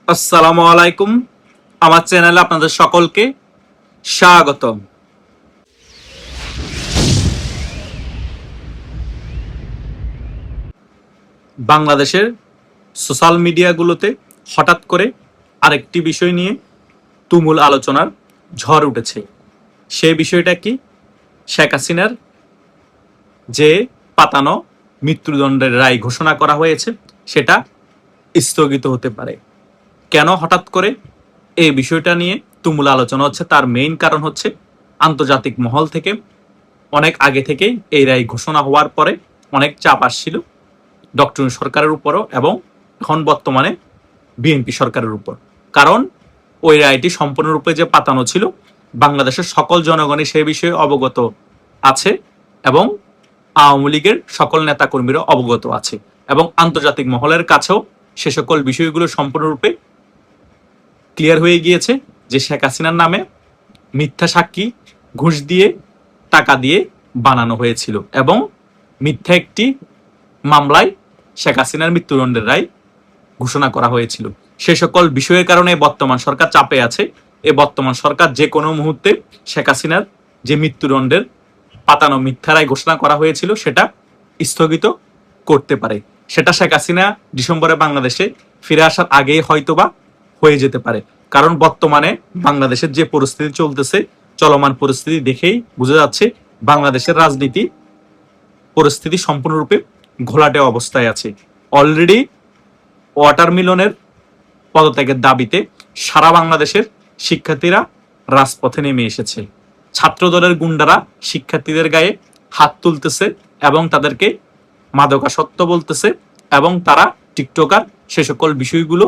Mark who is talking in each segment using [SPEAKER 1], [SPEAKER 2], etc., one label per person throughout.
[SPEAKER 1] আসসালামু আলাইকুম। আমার চ্যানেলে আপনাদের সকলকে স্বাগতম। বাংলাদেশের সোশ্যাল মিডিয়াগুলোতে হঠাৎ করে আরেকটি বিষয় নিয়ে তুমুল আলোচনার ঝড় উঠেছে। সেই বিষয়টা কি? শেখ হাসিনার যে পাতানো মৃত্যুদণ্ডের রায় ঘোষণা করা হয়েছে সেটা স্থগিত হতে পারে। কেন হঠাৎ করে এই বিষয়টা নিয়ে তুমুল আলোচনা হচ্ছে? তার মেইন কারণ হচ্ছে আন্তর্জাতিক মহল থেকে অনেক আগে থেকেই এই রায় ঘোষণা হওয়ার পরে অনেক চাপ আসছিল ডক্টর সরকারের উপরও এবং এখন বর্তমানে বিএনপি সরকারের উপর। কারণ ওই রায়টি সম্পূর্ণরূপে যে পাতানো ছিল, বাংলাদেশের সকল জনগণই সে বিষয়ে অবগত আছে এবং আওয়ামী লীগের সকল নেতাকর্মীরা অবগত আছে এবং আন্তর্জাতিক মহলের কাছেও সে সকল বিষয়গুলো সম্পূর্ণরূপে ক্লিয়ার হয়ে গিয়েছে যে শেখ হাসিনার নামে মিথ্যা সাক্ষী ঘুষ দিয়ে টাকা দিয়ে বানানো হয়েছিল এবং মিথ্যা একটি মামলায় শেখ হাসিনার মৃত্যুদণ্ডের রায় ঘোষণা করা হয়েছিল। সে সকল বিষয়ের কারণে বর্তমান সরকার চাপে আছে। এই বর্তমান সরকার যে কোনো মুহূর্তে শেখ হাসিনার যে মৃত্যুদণ্ডের পাতানো মিথ্যা রায় ঘোষণা করা হয়েছিল সেটা স্থগিত করতে পারে। সেটা শেখ হাসিনা ডিসেম্বরে বাংলাদেশে ফিরে আসার আগেই হয়তোবা হয়ে যেতে পারে। কারণ বর্তমানে বাংলাদেশের যে পরিস্থিতি চলতেছে, চলমান পরিস্থিতি দেখেই বোঝা যাচ্ছে বাংলাদেশের রাজনীতি পরিস্থিতি সম্পূর্ণরূপে ঘোলাটে অবস্থায় আছে। অলরেডি ওয়াটারমিলনের পদত্যাগের দাবিতে সারা বাংলাদেশের শিক্ষার্থীরা রাজপথে নেমে এসেছে। ছাত্রদলের গুন্ডারা শিক্ষার্থীদের গায়ে হাত তুলতেছে এবং তাদেরকে মাদকাসক্ত বলতেছে এবং তারা টিকটকার, সে সকল বিষয়গুলো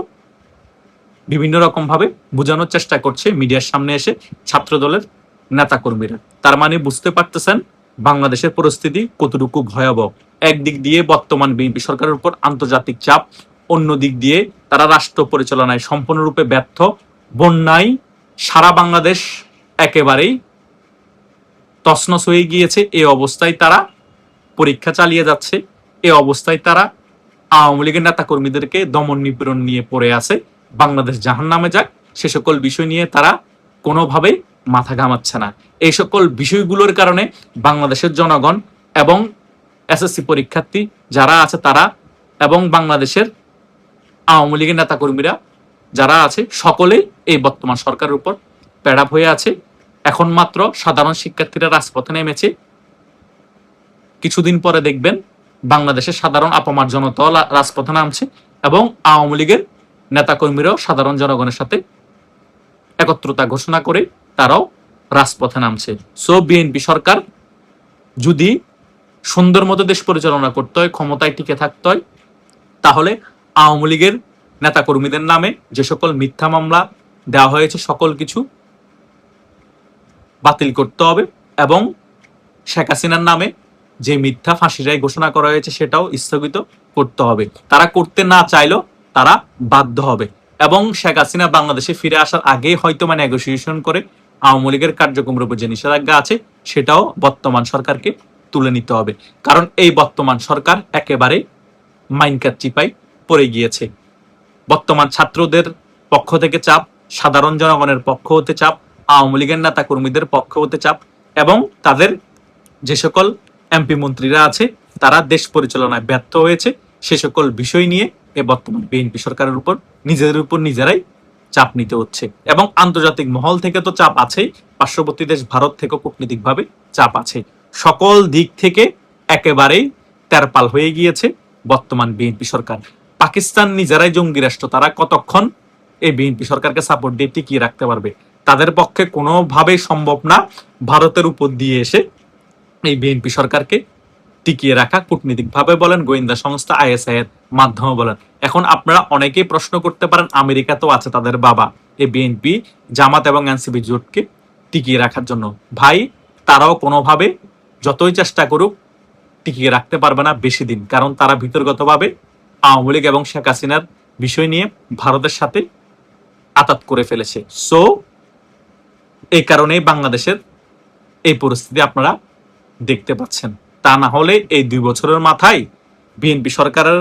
[SPEAKER 1] বিভিন্ন রকম ভাবে বোঝানোর চেষ্টা করছে মিডিয়ার সামনে এসে ছাত্রদলের নেতাকর্মীরা। তার মানে বুঝতে পারতেছেন বাংলাদেশের পরিস্থিতি কতটুকু ভয়াবহ। একদিক দিয়ে বর্তমান বিএনপি সরকারের উপর আন্তর্জাতিক চাপ, অন্য দিক দিয়ে তারা রাষ্ট্র পরিচালনায় সম্পূর্ণরূপে ব্যর্থ। বন্যায় সারা বাংলাদেশ একেবারেই তছনছ হয়ে গিয়েছে। এই অবস্থায় তারা পরীক্ষা চালিয়ে যাচ্ছে। এই অবস্থায় তারা আওয়ামী লীগের নেতা কর্মীদেরকে দমন নিপীড়ন নিয়ে পড়ে আছে। বাংলাদেশ জাহান্নামে যাক সে সকল বিষয় নিয়ে তারা কোনোভাবেই মাথা ঘামাচ্ছে না। এই সকল বিষয়গুলোর কারণে বাংলাদেশের জনগণ এবং এসএসসি পরীক্ষার্থী যারা আছে তারা এবং বাংলাদেশের আওয়ামী লীগের নেতা কর্মীরা যারা আছে সকলেই এই বর্তমান সরকারের উপর প্যাড়াপ হয়ে আছে। এখন মাত্র সাধারণ শিক্ষার্থীরা রাজপথে নেমেছে। কিছুদিন পরে দেখবেন বাংলাদেশের সাধারণ আপামার জনতা রাজপথে নামছে এবং আওয়ামী লীগের নেতাকর্মীরাও সাধারণ জনগণের সাথে একত্রতা ঘোষণা করে তারাও রাজপথে নামছে। সো বিএনপি সরকার যদি সুন্দর মতো দেশ পরিচালনা করতে হয়, ক্ষমতায় টিকে থাকতে হয়, তাহলে আওয়ামী লীগের নেতাকর্মীদের নামে যে সকল মিথ্যা মামলা দেওয়া হয়েছে সকল কিছু বাতিল করতে হবে এবং শেখ হাসিনার নামে যে মিথ্যা ফাঁসির রায় ঘোষণা করা হয়েছে সেটাও স্থগিত করতে হবে। তারা করতে না চাইলেও তারা বাধ্য হবে এবং শেখ হাসিনা বাংলাদেশে ফিরে আসার আগেই হয়তো নেগোসিয়েশন করে আওয়ামী লীগের কার্যক্রমের উপর যে নিষেধাজ্ঞা আছে সেটাও বর্তমান সরকারকে তুলে নিতে হবে। কারণ এই বর্তমান সরকার একেবারে মাইনকার চিপায় পড়ে গিয়েছে। বর্তমান ছাত্রদের পক্ষ থেকে চাপ, সাধারণ জনগণের পক্ষ হতে চাপ, আওয়ামী লীগের নেতা কর্মীদের পক্ষ হতে চাপ এবং তাদের যে সকল এমপি মন্ত্রীরা আছে তারা দেশ পরিচালনায় ব্যর্থ হয়েছে। সে সকল বিষয় নিয়ে এ বর্তমান বিএনপি সরকারের উপর নিজেদের উপর নিজেরাই চাপ নিতে হচ্ছে এবং আন্তর্জাতিক মহল থেকে তো চাপ আছেই, পার্শ্ববর্তী দেশ ভারত থেকে কূটনীতিকভাবে চাপ আছে। সকল দিক থেকে একেবারেই তেরপাল হয়ে গিয়েছে বর্তমান বিএনপি সরকার। পাকিস্তান নিজেরাই জঙ্গি রাষ্ট্র, তারা কতক্ষণ এই বিএনপি সরকারকে সাপোর্ট দিয়ে টিকিয়ে রাখতে পারবে? তাদের পক্ষে কোনোভাবেই সম্ভব না ভারতের উপর দিয়ে এসে এই বিএনপি সরকারকে টিকিয়ে রাখা, কূটনীতিক ভাবে বলেন, গোয়েন্দা সংস্থা আইএসআই এর মাধ্যমে বলেন। এখন আপনারা অনেকেই প্রশ্ন করতে পারেন, আমেরিকা তো আছে তাদের বাবা এই বিএনপি, জামাত এবং এনসিপি জোটকে টিকিয়ে রাখার জন্য। ভাই, তারাও কোনোভাবে যতই চেষ্টা করুক টিকিয়ে রাখতে পারবে না বেশি দিন। কারণ তারা ভিতরগতভাবে আওয়ামী লীগ এবং শেখ হাসিনার বিষয় নিয়ে ভারতের সাথে আতাত করে ফেলেছে। সো এই কারণেই বাংলাদেশের এই পরিস্থিতি আপনারা দেখতে পাচ্ছেন। তা না হলে এই 2 বছরের মাথায় বিএনপি সরকারের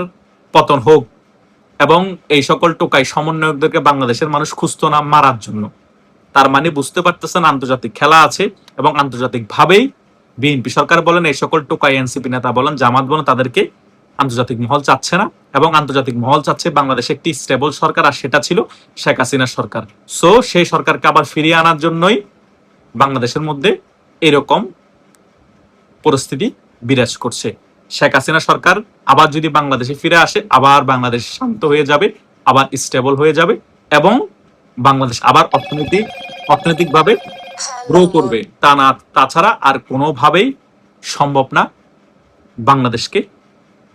[SPEAKER 1] পতন হোক এবং এই সকল টোকাই সমন্বয়কদেরকে বাংলাদেশের মানুষ খুঁজতো না মারার জন্য। তার মানে বুঝতে পারতেছেন আন্তর্জাতিক খেলা আছে এবং আন্তর্জাতিক ভাবেই বিএনপি সরকার বলেন, এই সকল টোকাই এনসিপি নেতা বলেন, জামাত বলেন, তাদেরকে আন্তর্জাতিক মহল চাচ্ছে না এবং আন্তর্জাতিক মহল চাচ্ছে বাংলাদেশে একটি স্টেবল সরকার, আর সেটা ছিল শেখ হাসিনার সরকার। সো সেই সরকারকে আবার ফিরিয়ে আনার জন্যই বাংলাদেশের মধ্যে এরকম পরিস্থিতি বিরাজ করছে। শেখ হাসিনা সরকার আবার যদি বাংলাদেশে ফিরে আসে, আবার বাংলাদেশ শান্ত হয়ে যাবে, আবার স্টেবল হয়ে যাবে এবং বাংলাদেশ আবার অর্থনৈতিকভাবে গ্রো করবে। তাছাড়া আর কোনোভাবেই সম্ভব না বাংলাদেশকে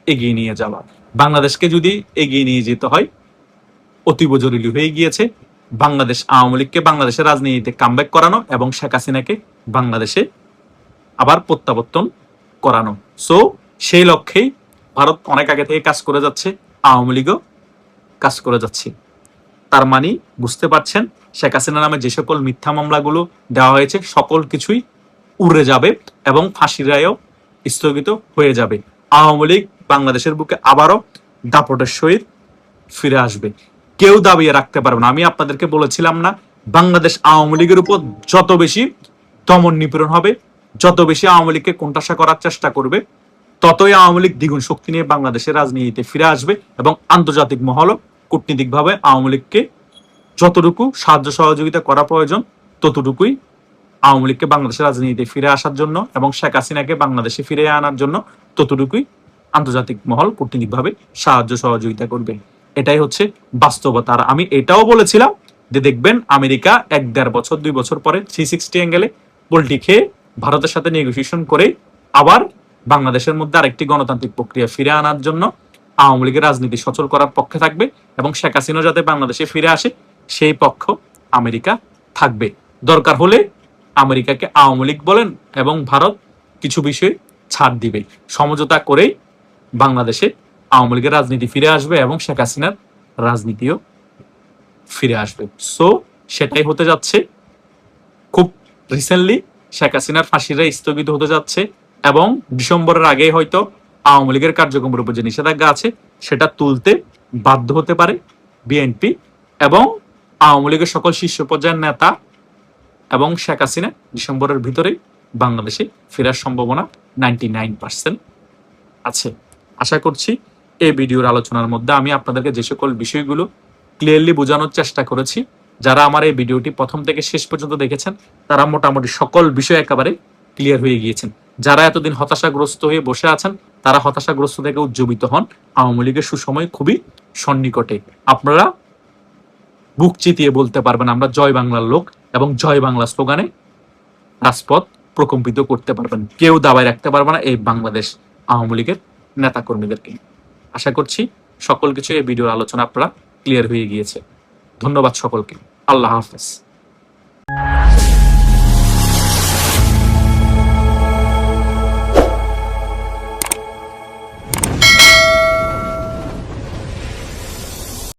[SPEAKER 1] এগিয়ে নিয়ে যাওয়া। বাংলাদেশকে যদি এগিয়ে নিয়ে যেতে হয়, অতীব জরুরি হয়ে গিয়েছে বাংলাদেশ আওয়ামী লীগকে বাংলাদেশের রাজনীতিতে কামব্যাক করানো এবং শেখ হাসিনাকে বাংলাদেশে আবার প্রত্যাবর্তন করানো। সো সেই লক্ষ্যেই ভারত অনেক আগে থেকে কাজ করে যাচ্ছে, আওয়ামী লীগও কাজ করে যাচ্ছে। তার মানে বুঝতে পারছেন, শেখ হাসিনা নামে যে সকল মিথ্যা মামলাগুলো দেওয়া হয়েছে সকল কিছুই উড়ে যাবে এবং ফাঁসির রায়ও স্থগিত হয়ে যাবে। আওয়ামী লীগ বাংলাদেশের বুকে আবারও দাপটের সহিত ফিরে আসবে। কেউ দাবিয়ে রাখতে পারবে না। আমি আপনাদেরকে বলেছিলাম না, বাংলাদেশ আওয়ামী লীগের উপর যত বেশি দমন নিপীড়ন হবে, যত বেশি আওয়ামী লীগকে কোণঠাসা করার চেষ্টা করবে, ততই আওয়ামী লীগ দ্বিগুণ শক্তি নিয়ে বাংলাদেশের রাজনীতিতে ফিরে আসবে এবং আন্তর্জাতিক মহলও কূটনীতিকভাবে আওয়ামী লীগকে যতটুকু সাহায্য সহযোগিতা করা প্রয়োজন ততটুকুই আওয়ামী লীগকে বাংলাদেশের রাজনীতিতে ফিরে আসার জন্য এবং শেখ হাসিনাকে বাংলাদেশে ফিরে আনার জন্য ততটুকুই আন্তর্জাতিক মহল কূটনীতিকভাবে সাহায্য সহযোগিতা করবে। এটাই হচ্ছে বাস্তবতা। আর আমি এটাও বলেছিলাম যে দেখবেন আমেরিকা 1-1.5 বছর 2 বছর পরে 360 অ্যাঙ্গেলে পোল্টি খেয়ে ভারতের সাথে নেগোসিয়েশন করে আবার বাংলাদেশের মধ্যে আরেকটি গণতান্ত্রিক প্রক্রিয়া ফিরে আনার জন্য আওয়ামী লীগের রাজনীতি সচল করার পক্ষে থাকবে এবং শেখ হাসিনা যাতে বাংলাদেশে ফিরে আসে সেই পক্ষ আমেরিকা থাকবে। দরকার হলে আমেরিকাকে আওয়ামী লীগ বলেন এবং ভারত কিছু বিষয়ে ছাড় দিবে, সমঝোতা করেই বাংলাদেশে আওয়ামী লীগের রাজনীতি ফিরে আসবে এবং শেখ হাসিনার রাজনীতিও ফিরে আসবে। সো সেটাই হতে যাচ্ছে। খুব রিসেন্টলি শেখ হাসিনার ফাঁসির রায় স্থগিত হতে যাচ্ছে এবং ডিসেম্বরের আগেই হয়তো আওয়ামী লীগের কার্যক্রমের উপর যে নিষেধাজ্ঞা আছে সেটা তুলতে বাধ্য হতে পারে বিএনপি এবং আওয়ামী লীগের সকল শীর্ষ পর্যায়ের নেতা এবং শেখ হাসিনা ডিসেম্বরের ভিতরে বাংলাদেশে ফেরার সম্ভাবনা 99% আছে। আশা করছি এই ভিডিওর আলোচনার মধ্যে আমি আপনাদেরকে যে সকল বিষয়গুলো ক্লিয়ারলি বোঝানোর চেষ্টা করেছি, যারা আমার এই ভিডিওটি প্রথম থেকে শেষ পর্যন্ত দেখেছেন তারা মোটামুটি সকল বিষয় একেবারে ক্লিয়ার হয়ে গিয়েছেন। যারা এতদিন হতাশাগ্রস্ত হয়ে বসে আছেন তারা হতাশাগ্রস্ত থেকে উজ্জীবিত হন। আওয়ামী লীগের সুসময় খুবই সন্নিকটে। আপনারা বুক চিতিয়ে বলতে পারবেন আমরা জয় বাংলার লোক এবং জয় বাংলা স্লোগানে রাজপথ প্রকম্পিত করতে পারবেন। কেউ দাবায় রাখতে পারবে না এই বাংলাদেশ আওয়ামী লীগের নেতা কর্মীদেরকে। আশা করছি সকল কিছু এই ভিডিওর আলোচনা আপনারা ক্লিয়ার হয়ে গিয়েছে। ধন্যবাদ সকলকে। আল্লাহ হাফেজ।